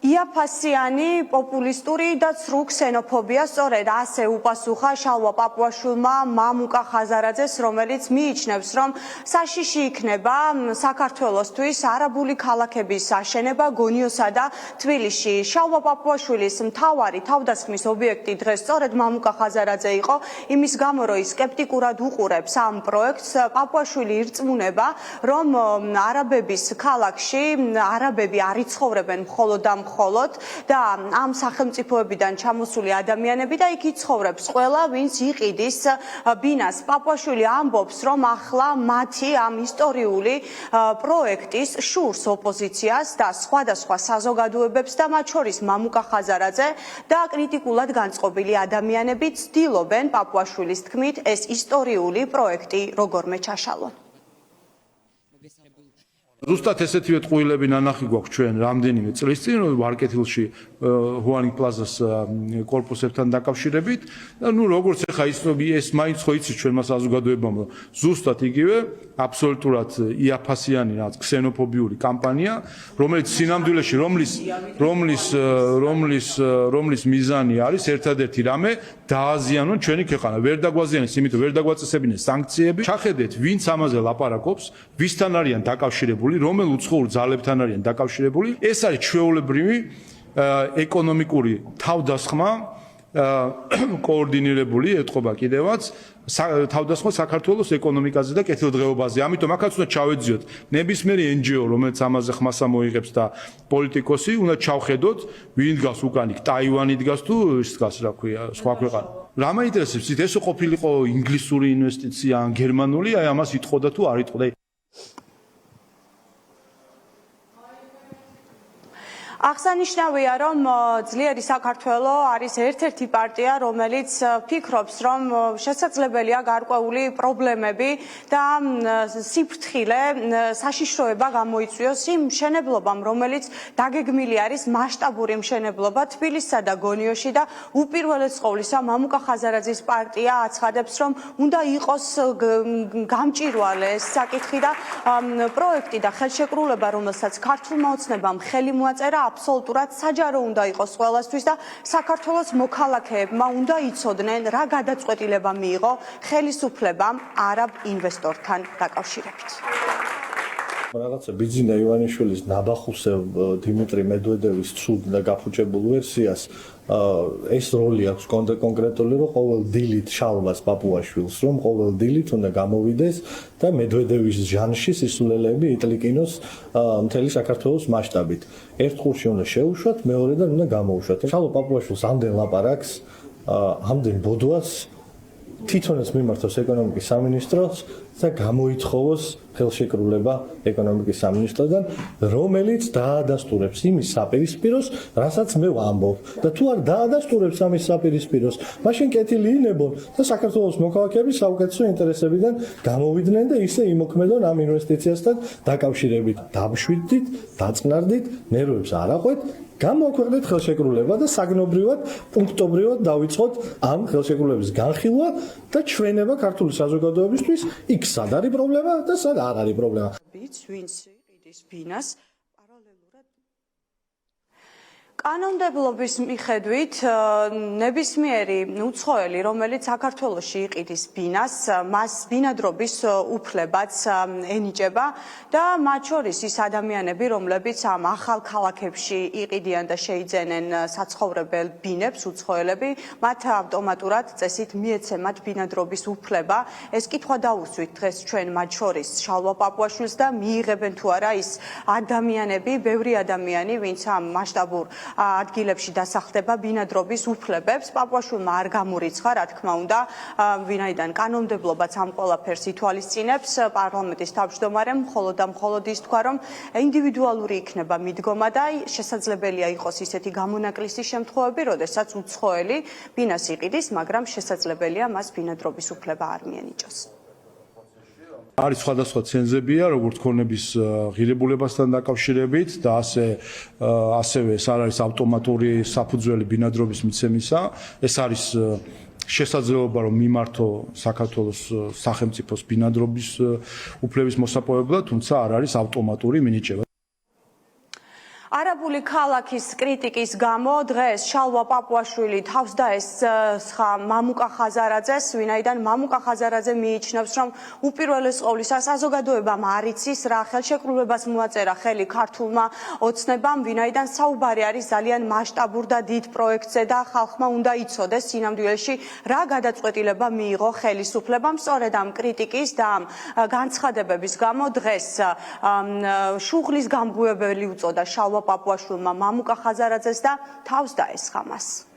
იაფასიანი პოპულისტური და ცრუ ქსენოფობია სწორედ ასე უპასუხა შალვა პაპუაშვილმა მამუკა ხაზარაძეს, რომელიც მიიჩნევს, რომ საშიში იქნება საქართველოსთვის არაბული ქალაქების აშენება გონიოსა და თბილისში. შალვა პაპუაშვილის მთავარი თავდასხმის ობიექტი დღეს სწორედ მამუკა ხაზარაძე იყო, იმის გამო, რომ ის სკეპტიკურად უყურებს ამ პროექტს. პაპუაშვილი ირწმუნება, რომ არაბების ქალაქში არაბები არ იცხოვრებენ მხოლოდ და ამ სახელმწიფოებიდან ჩამოსული ადამიანები და იქ იცხოვრებს ყველა, ვინც იყიდის ბინას. პაპუაშვილი ამბობს, რომ ახლა მათი ამ ისტორიული პროექტის შურს ოპოზიციას და სხვადასხვა საზოგადოებებს და მათ შორის მამუკა ხაზარაძე და კრიტიკულად განწყობილი ადამიანები ცდილობენ პაპუაშვილის თქმით ეს ისტორიული პროექტი როგორმე ჩაშალონ. ზუსტად ესეთივე ტყუილები ნანახი გვაქვს ჩვენ რამდენიმე წლის წინ მარკეტილში ჰუანი პლაზას კორპუსებთან დაკავშირებით და როგორც ახლა ის მაინც ხო იცით ჩვენმა საზოგადოებამ რომ ზუსტად იგივე აბსოლუტურად იაფასიანი რაც ქსენოფობიური კამპანია რომელიც სინამდვილეში რომლის მიზანი არის ერთადერთი რამე დააზიანონ ჩვენი ქვეყანა ვერ დაგვაზიანეს იმიტომ ვერ დაგვაწესებინეს სანქციები ჩახედეთ ვინც ამაზე ლაპარაკობს ვისთან არიან დაკავშირებული რომელ უცხოურ ძალებთან არიან დაკავშირებული ეს არის ჩვეულებრივი ეკონომიკური თავდასხმა კოორდინირებული ეთყობა კიდევაც თავდასხმა საქართველოს ეკონომიკაზე და კეთილდღეობაზე ამიტომ აქაც უნდა ჩავეძიოთ ნებისმიერი NGO რომელიც ამაზე ხმას მოიღებს და პოლიტიკოსი უნდა ჩავხედოთ ვინ დგას უკან იქ ტაივანი დგას თუ ის დგას რა ქვია სხვა ქვეყანა რა მაინტერესებს ეს ყოფილიყო ინგლისური ინვესტიცია ან გერმანული აი ამას იტყოდა თუ არ იტყოდა აღსანიშნავია, რომ ძლიერი საქართველო არის ერთ-ერთი პარტია, რომელიც ფიქრობს, რომ შესაძლებელია გარკვეული პრობლემები და სიფრთხილე, საშიშროება გამოიწვიოს იმ მშენებლობამ, რომელიც დაგეგმილი არის მასშტაბური მშენებლობა თბილისსა და გონიოში და უპირველეს ყოვლისა მამუკა ხაზარაძის პარტია აცხადებს, რომ უნდა იყოს გამჭვირვალე ეს საკითხი და პროექტი და ხელშეკრულება, რომელსაც ქართულმა ოცნებამ ხელი მოაწერა აბსოლუტურად საჯარო უნდა იყოს ყველასთვის და საქართველოს მოქალაქეებმა უნდა იცოდნენ რა გადაწყვეტილება მიიღო ხელისუფლებამ არაბ ინვესტორთან დაკავშირებით. რაღაცა ბიძინა ივანიშვილის ნაბახუსევ დიმიტრი მედვედევის ცუდ და გაფუჭებულ ვერსიას ეს როლი აქვს კონკრეტული რომ ყოველ დილით შალვას პაპუაშვილს რომ ყოველ დილით უნდა გამოვიდეს და მედვედევის ჟანში სისულელეები იტლიკინოს მთელი საქართველოს მასშტაბით. ერთ ყურში უნდა შეუშვათ, მეორედან უნდა გამოუშვათ. შალვა პაპუაშვილს ამდენ ლაპარაკს, ამდენ ბოდვას თვითონაც მიმართოს ეკონომიკის სამინისტროს და გამოითხოვოს ხელშეკრულება ეკონომიკის სამინისტროდან, რომელიც დაადასტურებს იმის საპირისპიროს, რასაც მე ვამბობ. და თუ არ დაადასტურებს ამის საპირისპიროს, მაშინ კეთილი ინებონ და საქართველოს მოქალაქეები საუკეთესო ინტერესებიდან გამოვიდნენ და ისე იმოქმედონ ამ ინვესტიციასთან დაკავშირებით. დამშვიდდით, დაწყნარდით, ნერვებს არ აყვეთ. გამოაქვეყნეთ ხელშეკრულება და საგნობრივად, პუნქტობრივად დავიწყოთ ამ ხელშეკრულების განხილვა და ჩვენება ქართული საზოგადოებისთვის იქ სად არის პრობლემა და სად არ არის პრობლემა. ვინც იყიდის ბინას პარალელურად კანონმდებლობის მიხედვით ნებისმიერი უცხოელი, რომელიც საქართველოში იყიდის ბინას, მას ბინადრობის უფლებაც ენიჭება და მათ შორის ის ადამიანები, რომლებიც ამ ახალ ქალაქებში იყიდიან და შეიძენენ საცხოვრებელ ბინებს, უცხოელები, მათ ავტომატურად წესით მიეცემათ ბინადრობის უფლება. ეს კითხვა დაუსვით დღეს ჩვენ მათ შორის შალვა პაპუაშვილს და მიიღებენ თუ არა ის ადამიანები, ბევრი ადამიანი, ვინც ამ მასშტაბურ ადგილებში დასახლდება ბინადრობის უფლებებს. პაპუაშვილმა არ გამორიცხა, რა თქმა უნდა, ვინაიდან კანონმდებლობაც ამ ყველაფერს ითვალისწინებს. პარლამენტის თავმჯდომარემ მხოლოდ და მხოლოდ ის თქვა, რომ ინდივიდუალური იქნება მიდგომა და შესაძლებელია იყოს ისეთი გამონაკლისი შემთხვევები, როდესაც უცხოელი ბინას იყიდის, მაგრამ შესაძლებელია მას ბინადრობის უფლება არ მიენიჭოს. არის სხვადასხვა ცენზებია, როგორც ქონების ღირებულებასთან დაკავშირებით და ასევე ეს არის ავტომატური საფუძველი ბინადრობის მიცემისა. ეს არის შესაძლებლობა რომ მიმართო საქართველოს სახელმწიფოს ბინადრობის უფლების მოსაპოვებლად, თუმცა არ არის ავტომატური მინიჭება. არაბული ქალაქის კრიტიკის გამო დღეს შალვა პაპუაშვილი თავს დაესხა მამუკა ხაზარაძეს, ვინაიდან მამუკა ხაზარაძე მიიჩნევს, რომ უპირველეს ყოვლისა საზოგადოებამ არ იცის რა ხელშეკრულებას მოაწერა ხელი ქართულმა ოცნებამ, ვინაიდან საუბარი არის ძალიან მასშტაბურ და დიდ პროექტზე და ხალხმა უნდა იცოდეს სინამდვილეში რა გადაწყვეტილება მიიღო ხელისუფლებამ. სწორედ ამ კრიტიკის და ამ განცხადებების გამო დღეს შუღლის გამგუებელი უწოდა შალვა პაპუაშვილმა მამუკა ხაზარაძეს და თავს დაესხა მას.